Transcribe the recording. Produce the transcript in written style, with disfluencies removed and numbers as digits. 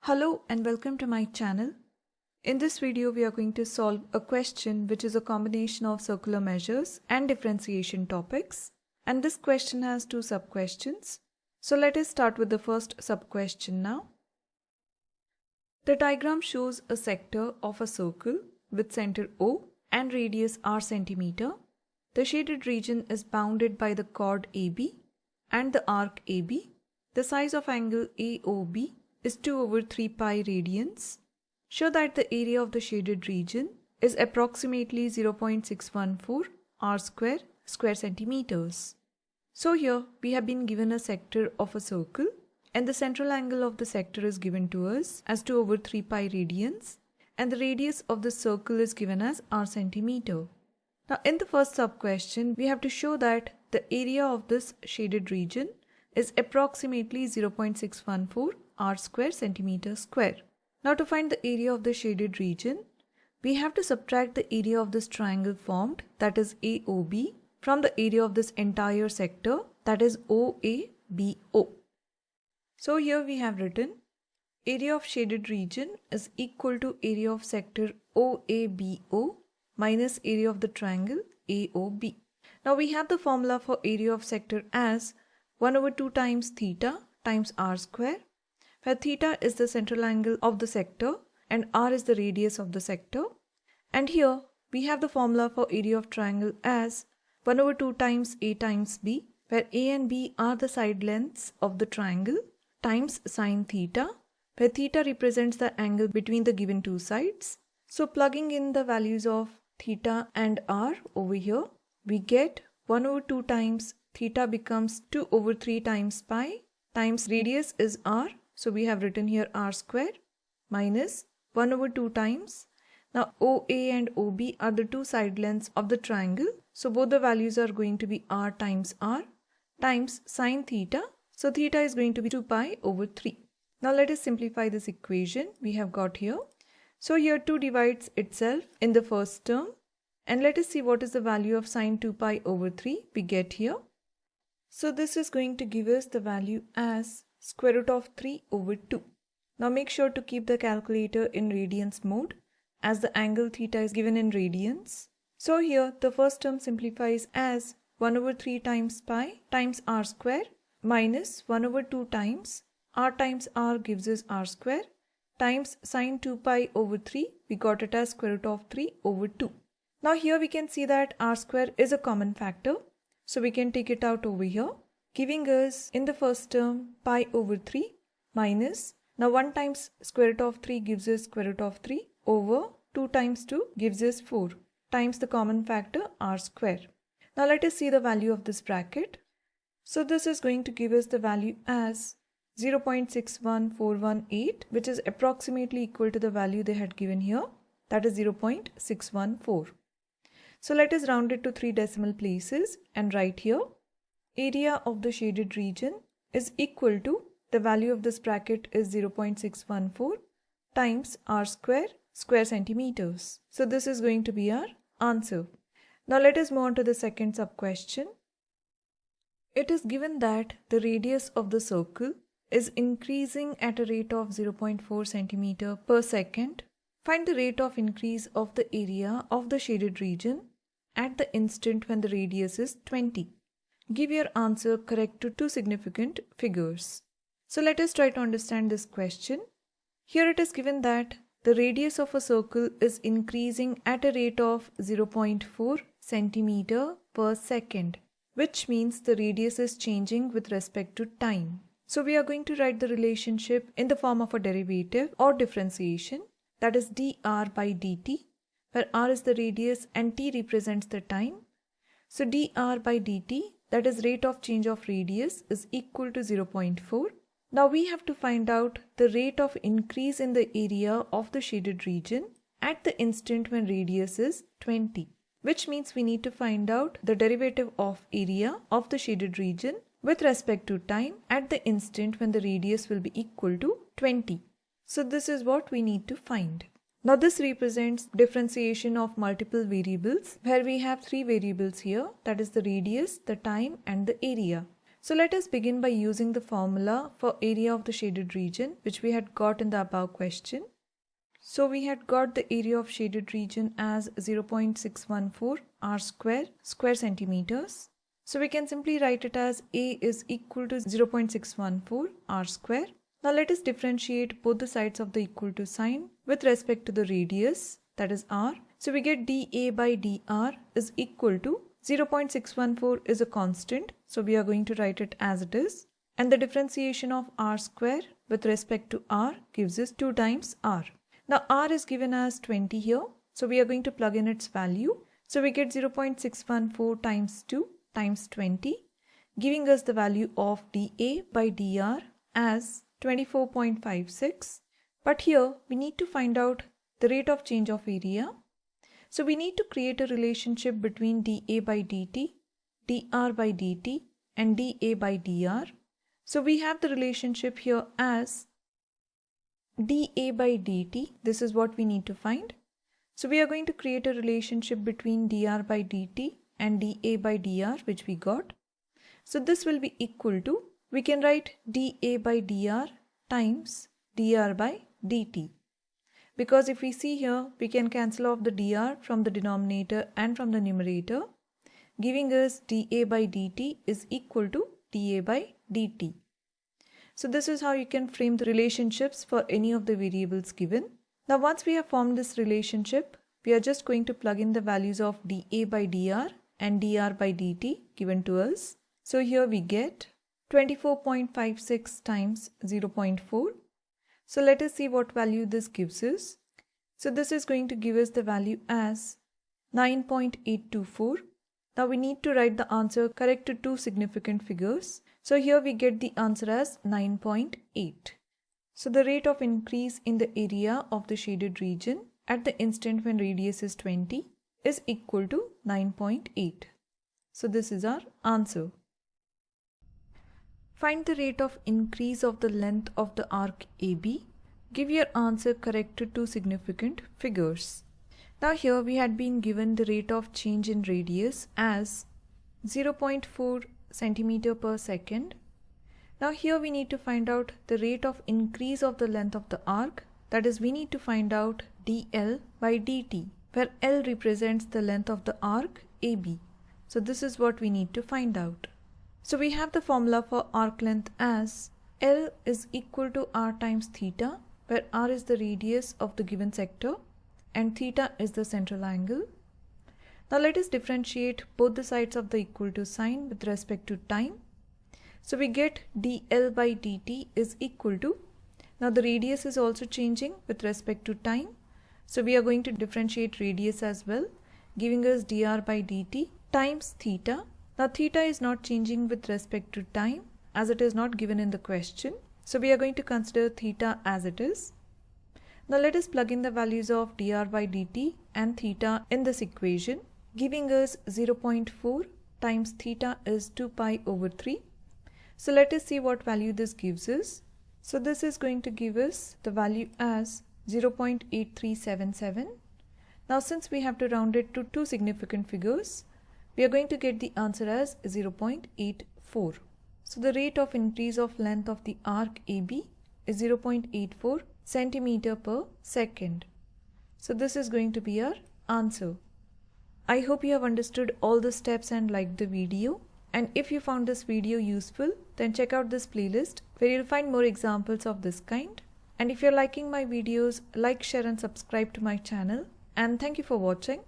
Hello and welcome to my channel. In this video we are going to solve a question which is a combination of circular measures and differentiation topics, and this question has two sub-questions. So let us start with the first sub-question now. The diagram shows a sector of a circle with center O and radius r centimeter. The shaded region is bounded by the chord AB and the arc AB. The size of angle AOB is 2 over 3 pi radians. Show that the area of the shaded region is approximately 0.614 r square centimeters. So here we have been given a sector of a circle and the central angle of the sector is given to us as 2 over 3 pi radians and the radius of the circle is given as r centimeter. Now in the first sub-question we have to show that the area of this shaded region is approximately 0.614 r square centimeter square. Now to find the area of the shaded region, we have to subtract the area of this triangle formed, that is AOB, from the area of this entire sector, that is OABO. So here we have written area of shaded region is equal to area of sector OABO minus area of the triangle AOB. Now we have the formula for area of sector as 1 over 2 times theta times r square, where theta is the central angle of the sector and r is the radius of the sector. And here we have the formula for area of triangle as 1 over 2 times a times b, where a and b are the side lengths of the triangle, times sine theta, where theta represents the angle between the given two sides. So plugging in the values of theta and r over here, we get 1 over 2 times theta becomes 2 over 3 times pi times radius is r. So we have written here r square minus 1 over 2 times. Now OA and OB are the two side lengths of the triangle. So both the values are going to be r times sine theta. So theta is going to be 2 pi over 3. Now let us simplify this equation we have got here. So here 2 divides itself in the first term. And let us see what is the value of sine 2 pi over 3 we get here. So this is going to give us the value as square root of 3 over 2. Now make sure to keep the calculator in radians mode as the angle theta is given in radians. So here the first term simplifies as 1 over 3 times pi times r square minus 1 over 2 times r gives us r square times sine 2 pi over 3. We got it as square root of 3 over 2. Now here we can see that r square is a common factor. So we can take it out over here, giving us in the first term pi over 3 minus, now 1 times square root of 3 gives us square root of 3 over 2 times 2 gives us 4 times the common factor r square. Now let us see the value of this bracket. So this is going to give us the value as 0.61418, which is approximately equal to the value they had given here, that is 0.614. So let us round it to 3 decimal places and write here area of the shaded region is equal to the value of this bracket is 0.614 times r square centimeters. So this is going to be our answer. Now let us move on to the second sub question. It is given that the radius of the circle is increasing at a rate of 0.4 centimeter per second. Find the rate of increase of the area of the shaded region at the instant when the radius is 20. Give your answer correct to two significant figures. So let us try to understand this question. Here it is given that the radius of a circle is increasing at a rate of 0.4 centimeter per second, which means the radius is changing with respect to time. So we are going to write the relationship in the form of a derivative or differentiation, that is dr by dt, where r is the radius and t represents the time. So dr by dt, that is rate of change of radius, is equal to 0.4. Now we have to find out the rate of increase in the area of the shaded region at the instant when radius is 20, which means we need to find out the derivative of area of the shaded region with respect to time at the instant when the radius will be equal to 20. So this is what we need to find. Now this represents differentiation of multiple variables where we have 3 variables here, that is the radius, the time and the area. So let us begin by using the formula for area of the shaded region which we had got in the above question. So we had got the area of shaded region as 0.614 r square centimeters. So we can simply write it as A is equal to 0.614 r square. Now let us differentiate both the sides of the equal to sign with respect to the radius, that is r. So we get dA by dr is equal to 0.614 is a constant, so we are going to write it as it is. And the differentiation of r square with respect to r gives us 2 times r. Now r is given as 20 here, so we are going to plug in its value. So we get 0.614 times 2 times 20, giving us the value of dA by dr as 24.56. But here we need to find out the rate of change of area. So we need to create a relationship between dA by dt, dr by dt and dA by dr. So we have the relationship here as dA by dt. This is what we need to find. So we are going to create a relationship between dr by dt and dA by dr which we got. So this will be equal to, we can write dA by dr times dr by dt. Because if we see here, we can cancel off the dr from the denominator and from the numerator, giving us dA by dt is equal to dA by dt. So this is how you can frame the relationships for any of the variables given. Now once we have formed this relationship, we are just going to plug in the values of dA by dr and dr by dt given to us. So here we get 24.56 times 0.4. So let us see what value this gives us. So this is going to give us the value as 9.824. Now we need to write the answer correct to two significant figures. So here we get the answer as 9.8. So the rate of increase in the area of the shaded region at the instant when radius is 20 is equal to 9.8. So this is our answer. Find the rate of increase of the length of the arc AB. Give your answer correct to two significant figures. Now here we had been given the rate of change in radius as 0.4 centimeter per second. Now here we need to find out the rate of increase of the length of the arc, that is we need to find out dl by dt, where L represents the length of the arc AB. So this is what we need to find out. So we have the formula for arc length as L is equal to r times theta, where r is the radius of the given sector and theta is the central angle. Now let us differentiate both the sides of the equal to sign with respect to time. So we get dl by dt is equal to, now the radius is also changing with respect to time. So we are going to differentiate radius as well, giving us dr by dt times theta. Now theta is not changing with respect to time as it is not given in the question. So we are going to consider theta as it is. Now let us plug in the values of dr by dt and theta in this equation, giving us 0.4 times theta is 2 pi over 3. So let us see what value this gives us. So this is going to give us the value as 0.8377. Now since we have to round it to two significant figures, we are going to get the answer as 0.84. So the rate of increase of length of the arc AB is 0.84 centimeter per second. So this is going to be our answer. I hope you have understood all the steps and liked the video. And if you found this video useful, then check out this playlist where you'll find more examples of this kind. And if you're liking my videos, like, share and subscribe to my channel. And thank you for watching.